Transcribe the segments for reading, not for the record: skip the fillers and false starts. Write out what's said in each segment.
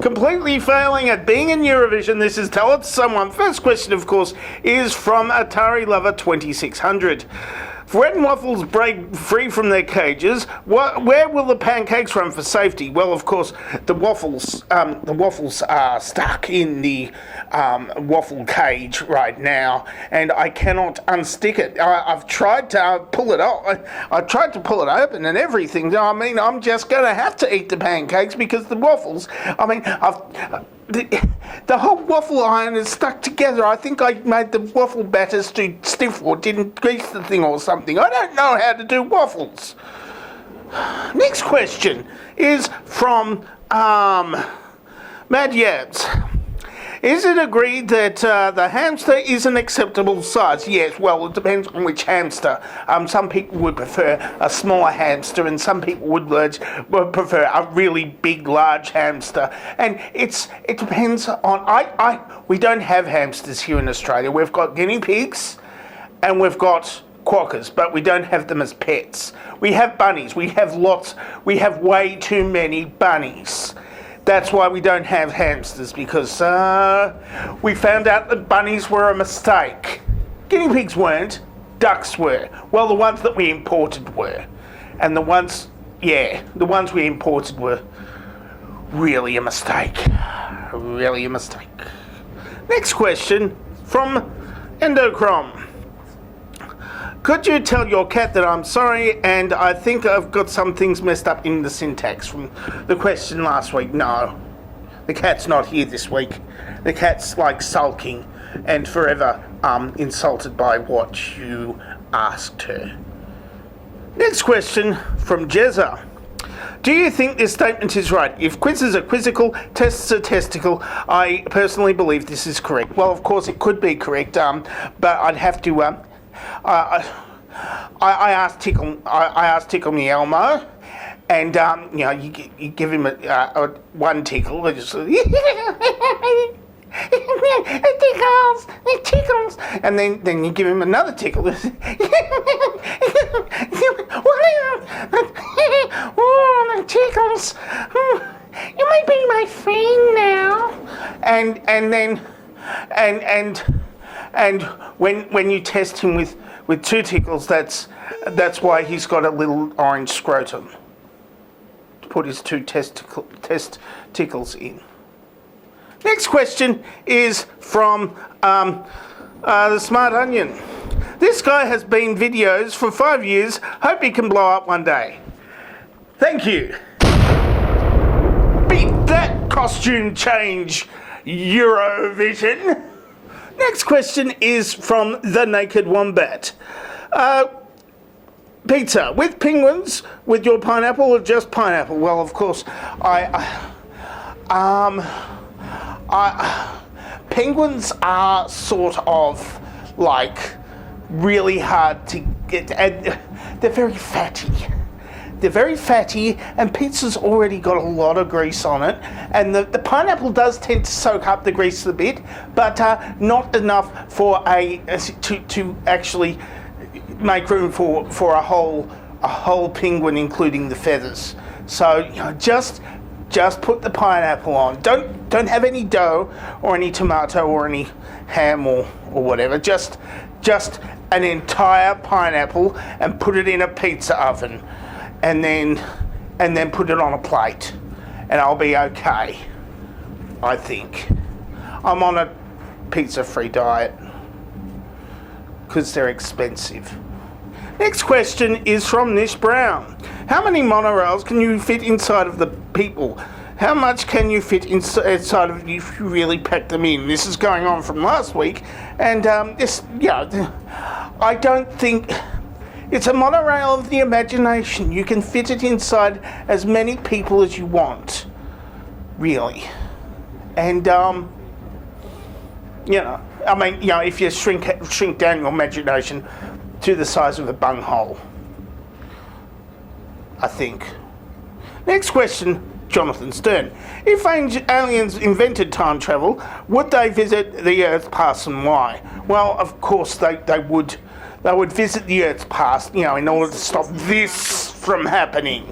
Completely failing at being in Eurovision. This is Tell It to Someone. First question, of course, is from Atari Lover 2600. When waffles break free from their cages, where will the pancakes run for safety? Well, of course, the waffles are stuck in the waffle cage right now, and I cannot unstick it. I've tried to pull it off. I tried to pull it open and everything. I mean, I'm just going to have to eat the pancakes because the waffles. I mean, the whole waffle iron is stuck together. I think I made the waffle batters too stiff or didn't grease the thing or something. I don't know how to do waffles. Next question is from Mad Yabs. Is it agreed that the hamster is an acceptable size? Yes, well, it depends on which hamster. Some people would prefer a smaller hamster, and some people would prefer a really big, large hamster. And it depends on. We don't have hamsters here in Australia. We've got guinea pigs, and we've got quokkas, but we don't have them as pets. We have bunnies. We have lots. We have way too many bunnies. That's why we don't have hamsters, because we found out that bunnies were a mistake. Guinea pigs weren't, ducks were. Well, the ones that we imported were. And the ones we imported were really a mistake. Really a mistake. Next question from Endocrom. Could you tell your cat that I'm sorry, and I think I've got some things messed up in the syntax from the question last week? No. The cat's not here this week. The cat's like sulking and forever insulted by what you asked her. Next question from Jezza. Do you think this statement is right? If quizzes are quizzical, tests are testicle, I personally believe this is correct. Well, of course, it could be correct, but I'd have to... I asked Tickle Me Elmo, and you give him one tickle, and just it tickles, and then you give him another tickle. Oh, it tickles. You might be my friend now, and when you test him with two tickles, that's why he's got a little orange scrotum to put his two test tickles in. Next question is from the Smart Onion. This guy has been videos for 5 years. Hope he can blow up one day. Thank you. Beat that costume change, Eurovision. Next question is from the Naked Wombat. Pizza with penguins, with your pineapple, or just pineapple? Well, of course, penguins are sort of like really hard to get, and they're very fatty. They're very fatty, and pizza's already got a lot of grease on it, and the pineapple does tend to soak up the grease a bit, but not enough for to actually make room for a whole penguin, including the feathers. So just put the pineapple on. Don't have any dough or any tomato or any ham or whatever. Just an entire pineapple, and put it in a pizza oven. And then put it on a plate, and I'll be okay, I think. I'm on a pizza-free diet because they're expensive. Next question is from Nish Brown. How many monorails can you fit inside of the people? How much can you fit inside of if you really pack them in? This is going on from last week, and I don't think... It's a monorail of the imagination. You can fit it inside as many people as you want, really. And, if you shrink down your imagination to the size of a bunghole, I think. Next question, Jonathan Stern. If aliens invented time travel, would they visit the Earth's past, and why? Well, of course they would. They would visit the Earth's past, in order to stop this from happening.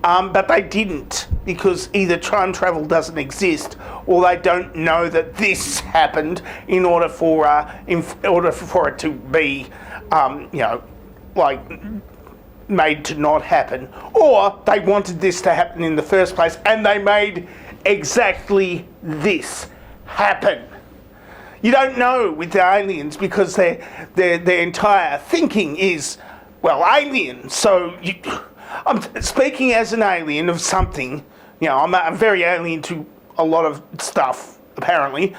but they didn't, because either time travel doesn't exist or they don't know that this happened in order for it to be, made to not happen, or they wanted this to happen in the first place and they made exactly this happen. You don't know with the aliens, because their entire thinking is, well, alien. So I'm speaking as an alien of something. I'm very alien to a lot of stuff, apparently.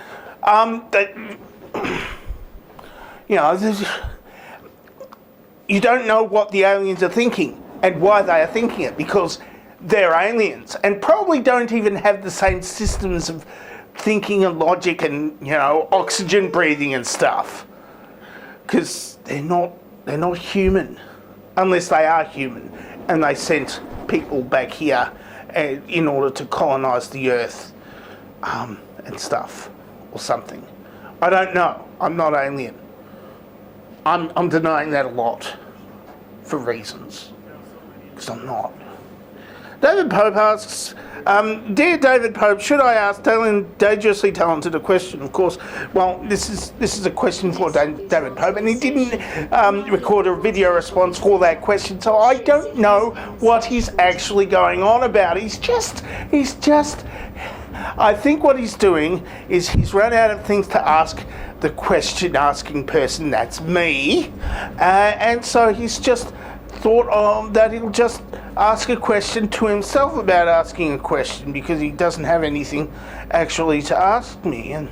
You don't know what the aliens are thinking and why they are thinking it, because they're aliens and probably don't even have the same systems of thinking and logic and, oxygen breathing and stuff. Because they're not human, unless they are human and they sent people back here in order to colonise the earth and stuff, or something. I don't know. I'm not alien. I'm denying that a lot for reasons, because I'm not. David Pope asks, Dear David Pope, should I ask Dangerously Talented a question? Of course, well, this is a question for David Pope, and he didn't record a video response for that question, so I don't know what he's actually going on about. He's just, I think what he's doing is he's run out of things to ask the question asking person, that's me, and so he's just thought that he'll just ask a question to himself about asking a question, because he doesn't have anything actually to ask me, and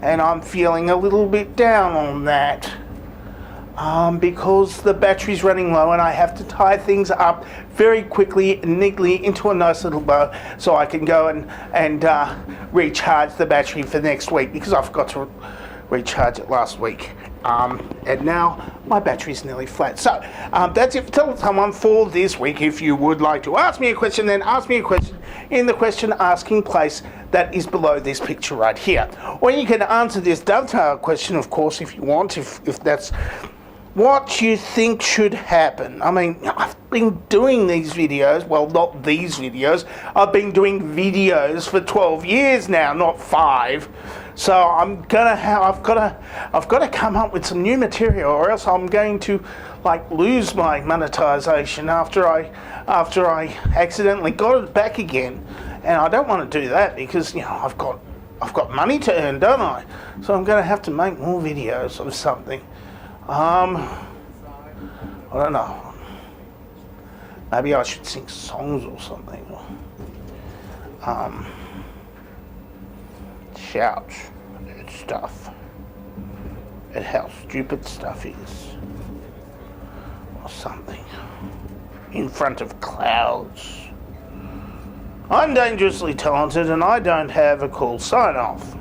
I'm feeling a little bit down on that, because the battery's running low and I have to tie things up very quickly and neatly into a nice little bow so I can go and recharge the battery for next week, because I forgot to recharge it last week. And now my battery's nearly flat. So that's it for Tell Someone for this week. If you would like to ask me a question, then ask me a question in the question asking place that is below this picture right here. Or you can answer this dovetail question, of course, if you want, if that's what you think should happen. I mean, I've been doing these videos, well, not these videos, I've been doing videos for 12 years now, not 5. So I've got to come up with some new material, or else I'm going to lose my monetization after I accidentally got it back again, and I don't want to do that, because I've got money to earn, don't I? So I'm going to have to make more videos of something. I don't know. Maybe I should sing songs or something. Shout at stuff at how stupid stuff is, or something, in front of clouds. I'm Dangerously Talented, and I don't have a cool sign-off.